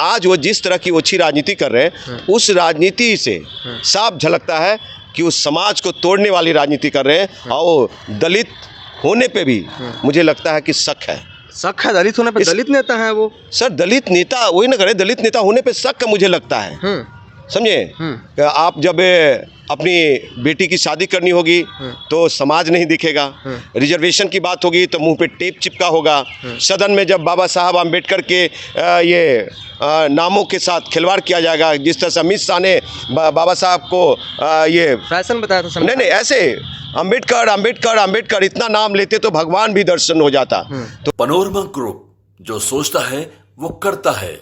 आज वो जिस तरह की ओछी राजनीति कर रहे हैं, उस राजनीति से साफ झलकता है कि उस समाज को तोड़ने वाली राजनीति कर रहे हैं। और दलित होने पे भी मुझे लगता है कि शक है। शक है दलित होने पे? दलित नेता है वो सर, दलित नेता वही ना करे, दलित नेता होने पे शक मुझे लगता है। समझे, आप जब अपनी बेटी की शादी करनी होगी तो समाज नहीं दिखेगा, रिजर्वेशन की बात होगी तो मुंह पे टेप चिपका होगा, सदन में जब बाबा साहब आम्बेडकर के ये नामों के साथ खिलवाड़ किया जाएगा, जिस तरह से अमित शाह ने बाबा साहब को ये फैशन बताया था। नहीं ऐसे आम्बेडकर आम्बेडकर आम्बेडकर इतना नाम लेते तो भगवान भी दर्शन हो जाता। तो पनोरमा ग्रुप, जो सोचता है वो करता है।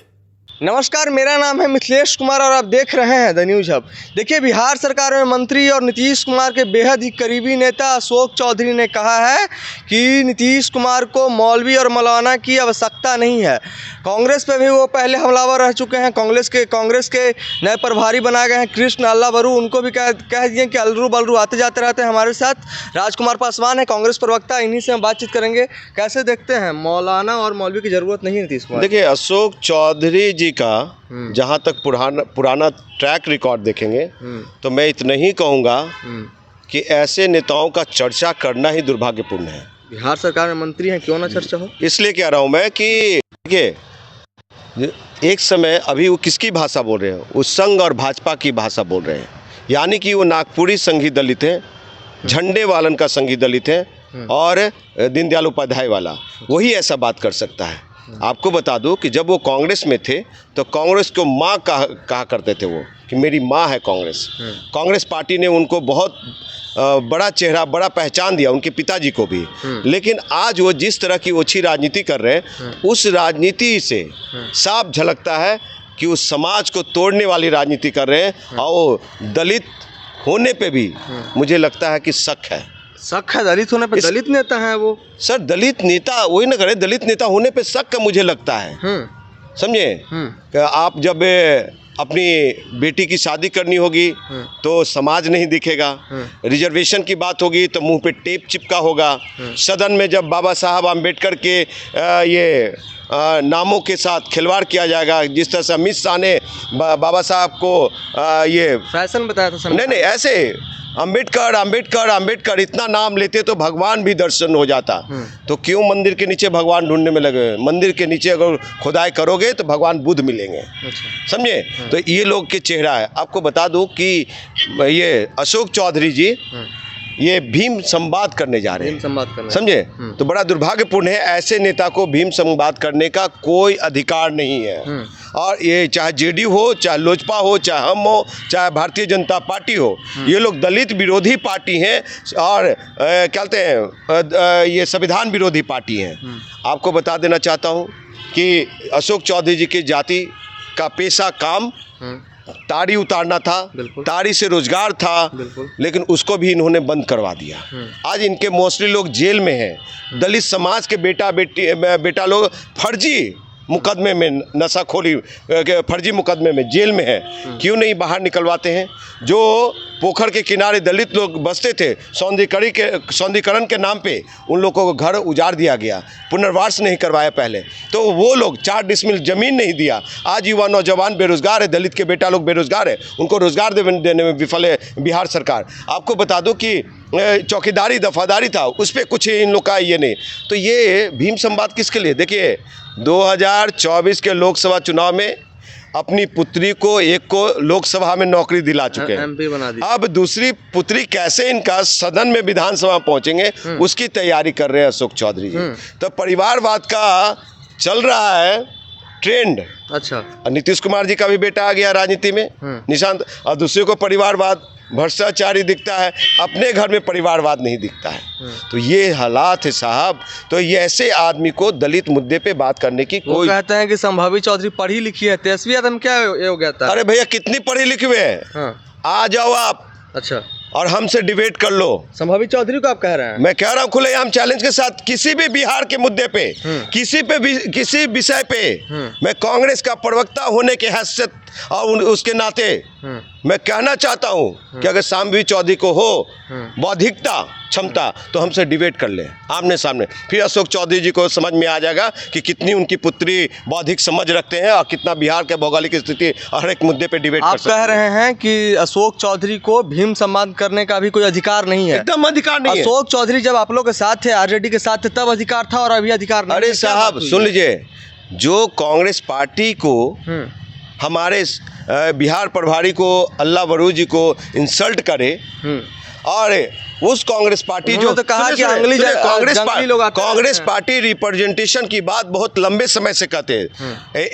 नमस्कार, मेरा नाम है मिथिलेश कुमार और आप देख रहे हैं द न्यूज हब। देखिए, बिहार सरकार में मंत्री और नीतीश कुमार के बेहद ही करीबी नेता अशोक चौधरी ने कहा है कि नीतीश कुमार को मौलवी और मौलाना की आवश्यकता नहीं है। कांग्रेस पे भी वो पहले हमलावर रह चुके हैं। कांग्रेस के नए प्रभारी बनाए गए हैं कृष्ण अल्लावरू, उनको भी कह दिए कि अलरू बलरू आते जाते रहते हैं। हमारे साथ राजकुमार पासवान है, कांग्रेस प्रवक्ता, इन्हीं से हम बातचीत करेंगे। कैसे देखते हैं, मौलाना और मौलवी की जरूरत नहीं है नीतीश कुमार? देखिए, अशोक चौधरी जी का जहाँ तक पुराना ट्रैक रिकॉर्ड देखेंगे तो मैं इतना ही कहूँगा कि ऐसे नेताओं का चर्चा करना ही दुर्भाग्यपूर्ण है। बिहार सरकार में मंत्री हैं, क्यों ना चर्चा हो? इसलिए कह रहा हूँ मैं कि देखिए, एक समय अभी वो किसकी भाषा बोल रहे हैं, वो संघ और भाजपा की भाषा बोल रहे हैं। यानी कि वो नागपुरी संघी दलित हैं, झंडे वालन का संघी दलित हैं और दीनदयाल उपाध्याय वाला, वही ऐसा बात कर सकता है। आपको बता दूं कि जब वो कांग्रेस में थे तो कांग्रेस को माँ कहा करते थे, वो कि मेरी माँ है कांग्रेस। कांग्रेस पार्टी ने उनको बहुत बड़ा चेहरा, बड़ा पहचान दिया, उनके पिताजी को भी। लेकिन आज वो जिस तरह की ओछी राजनीति कर रहे हैं, उस राजनीति से साफ झलकता है कि उस समाज को तोड़ने वाली राजनीति कर रहे हैं। और दलित होने पे भी मुझे लगता है कि शक है। शक है दलित होने पे? दलित नेता है वो? सर, दलित नेता वही ना करे, दलित नेता होने पे शक मुझे लगता है। समझे, आप जब अपनी बेटी की शादी करनी होगी तो समाज नहीं दिखेगा, रिजर्वेशन की बात होगी तो मुंह पे टेप चिपका होगा, सदन में जब बाबा साहब आम्बेडकर के ये नामों के साथ खिलवाड़ किया जाएगा, जिस तरह से अमित शाह ने बाबा साहब को ये फैशन बताया था। नहीं ऐसे आम्बेडकर आम्बेडकर आम्बेडकर इतना नाम लेते तो भगवान भी दर्शन हो जाता। तो क्यों मंदिर के नीचे भगवान ढूंढने में लगे? मंदिर के नीचे अगर खुदाई करोगे तो भगवान बुद्ध मिलेंगे। समझे, तो ये लोग के चेहरा है। आपको बता दूं कि ये अशोक चौधरी जी ये भीम संवाद करने जा रहे हैं। समझे, तो बड़ा दुर्भाग्यपूर्ण है, ऐसे नेता को भीम संवाद करने का कोई अधिकार नहीं है। और ये चाहे जेडीयू हो, चाहे लोजपा हो, चाहे हम हो, चाहे भारतीय जनता पार्टी हो, ये लोग दलित विरोधी पार्टी हैं और क्या कहते हैं, ये संविधान विरोधी पार्टी हैं। आपको बता देना चाहता हूँ कि अशोक चौधरी जी की जाति का पेशा काम ताड़ी उतारना था, ताड़ी से रोजगार था, लेकिन उसको भी इन्होंने बंद करवा दिया। आज इनके मोस्टली लोग जेल में हैं। दलित समाज के बेटा लोग फर्जी मुकदमे में, नशाखोरी फर्जी मुकदमे में जेल में है। क्यों नहीं बाहर निकलवाते हैं? जो पोखर के किनारे दलित लोग बसते थे, सौंदर्यीकरण के नाम पे उन लोगों को घर उजाड़ दिया गया, पुनर्वास नहीं करवाया पहले, तो वो लोग 4 डिसमिल ज़मीन नहीं दिया। आज युवा नौजवान बेरोजगार है, दलित के बेटा लोग बेरोजगार है, उनको रोजगार देने में विफल है बिहार सरकार। आपको बता दूं कि चौकीदारी दफादारी था, उस पर कुछ इन लोग का ये नहीं। तो ये भीम संवाद किसके लिए? देखिए, 2024 के लोकसभा चुनाव में अपनी पुत्री को एक को लोकसभा में नौकरी दिला चुके हैं, MP बना दी। अब दूसरी पुत्री कैसे इनका सदन में विधानसभा पहुंचेंगे, उसकी तैयारी कर रहे हैं अशोक चौधरी जी। तो परिवारवाद का चल रहा है ट्रेंड। अच्छा, नीतीश कुमार जी का भी बेटा आ गया राजनीति में, निशांत, और दूसरे को परिवारवाद, भ्रष्टाचारी दिखता है, अपने घर में परिवारवाद नहीं दिखता है। तो ये हालात है साहब। तो ये ऐसे आदमी को दलित मुद्दे पे बात करने की कोई, कहते हैं कि संभावी चौधरी पढ़ी लिखी है, तेजस्वी यादव क्या हो गया था? अरे भैया, कितनी पढ़ी लिखी हुए हैं, आ जाओ आप। अच्छा, और हमसे डिबेट कर लो। संभावी चौधरी को आप कह रहे हैं? मैं कह रहा हूँ खुलेआम चैलेंज के साथ, किसी भी बिहार के मुद्दे पे, किसी विषय पे मैं कांग्रेस का प्रवक्ता होने के हैसियत और उसके नाते मैं कहना चाहता हूं कि अगर शाम्भवी चौधरी को हो बौद्धिकता क्षमता तो हमसे डिबेट कर ले आमने सामने, फिर अशोक चौधरी जी को समझ में आ जाएगा कि कितनी उनकी पुत्री बौद्धिक समझ रखते हैं और कितना बिहार के भौगोलिक स्थिति हर एक मुद्दे पे डिबेट कर आप सकते कह रहे हैं कि अशोक चौधरी को भीम सम्मान करने का भी कोई अधिकार नहीं है? एकदम अधिकार नहीं है। अशोक चौधरी जब आप लोग के साथ थे, आरजेडी के साथ थे, तब अधिकार था और अभी अधिकार नहीं है। अरे क्या बात साहब हुई? सुन लीजिए, जो कांग्रेस पार्टी को हमारे बिहार प्रभारी को अल्लाह वरू जी को इंसल्ट करे और उस कांग्रेस पार्टी जो तो कहा कि अंगली जंगली लोग आते हैं। कांग्रेस पार्टी रिप्रेजेंटेशन की बात बहुत लंबे समय से कहते हैं,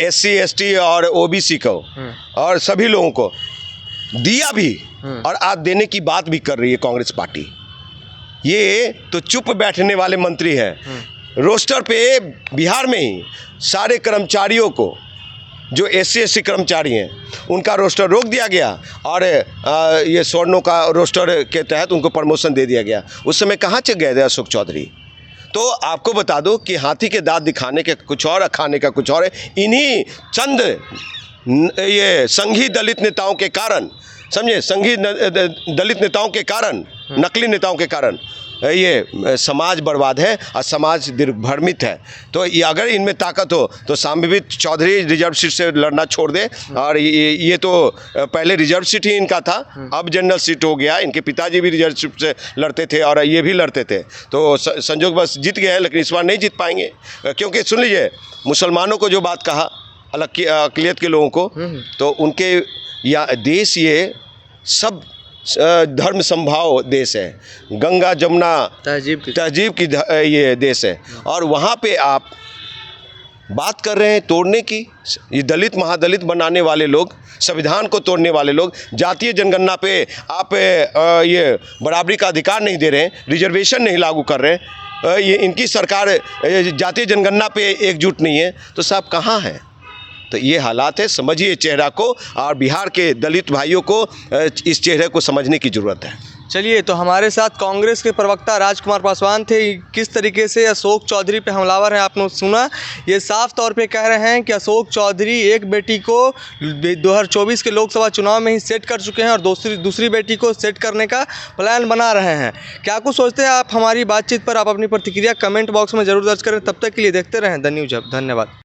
SC ST और OBC को और सभी लोगों को दिया भी और आज देने की बात भी कर रही है कांग्रेस पार्टी। ये तो चुप बैठने वाले मंत्री हैं। रोस्टर पे बिहार में ही सारे कर्मचारियों को जो SC ST कर्मचारी हैं उनका रोस्टर रोक दिया गया और ये स्वर्णों का रोस्टर के तहत उनको प्रमोशन दे दिया गया। उस समय कहाँ चल गए थे अशोक चौधरी? तो आपको बता दो कि हाथी के दांत दिखाने के कुछ और और खाने का कुछ और है। इन्हीं चंद ये संघी दलित नेताओं के कारण, समझे, संघी दलित नेताओं के कारण, नकली नेताओं के कारण ये समाज बर्बाद है और समाज दिग्भ्रमित है। तो ये अगर इनमें ताकत हो तो शाम्भवी चौधरी रिजर्व सीट से लड़ना छोड़ दे। और ये तो पहले रिजर्व सीट ही इनका था, अब जनरल सीट हो गया। इनके पिताजी भी रिजर्व सीट से लड़ते थे और ये भी लड़ते थे, तो संजोग बस जीत गए हैं, लेकिन इस बार नहीं जीत पाएंगे। क्योंकि सुन लीजिए, मुसलमानों को जो बात कहा अक़लियत के लोगों को, तो उनके या देश ये सब धर्म संभाव देश है, गंगा जमुना तहजीब की ये देश है। और वहाँ पे आप बात कर रहे हैं तोड़ने की। ये दलित महादलित बनाने वाले लोग, संविधान को तोड़ने वाले लोग, जातीय जनगणना पे आप ये बराबरी का अधिकार नहीं दे रहे हैं, रिजर्वेशन नहीं लागू कर रहे हैं, ये इनकी सरकार जातीय जनगणना पे एकजुट नहीं है, तो साहब कहाँ है? तो ये हालात है, समझिए चेहरा को, और बिहार के दलित भाइयों को इस चेहरे को समझने की ज़रूरत है। चलिए, तो हमारे साथ कांग्रेस के प्रवक्ता राजकुमार पासवान थे। किस तरीके से अशोक चौधरी पे हमलावर हैं आपने सुना। ये साफ तौर पे कह रहे हैं कि अशोक चौधरी एक बेटी को 2024 के लोकसभा चुनाव में ही सेट कर चुके हैं और दूसरी बेटी को सेट करने का प्लान बना रहे हैं। क्या कुछ सोचते हैं आप हमारी बातचीत पर? आप अपनी प्रतिक्रिया कमेंट बॉक्स में ज़रूर दर्ज करें। तब तक के लिए देखते रहें द न्यूज़ हब। धन्यवाद।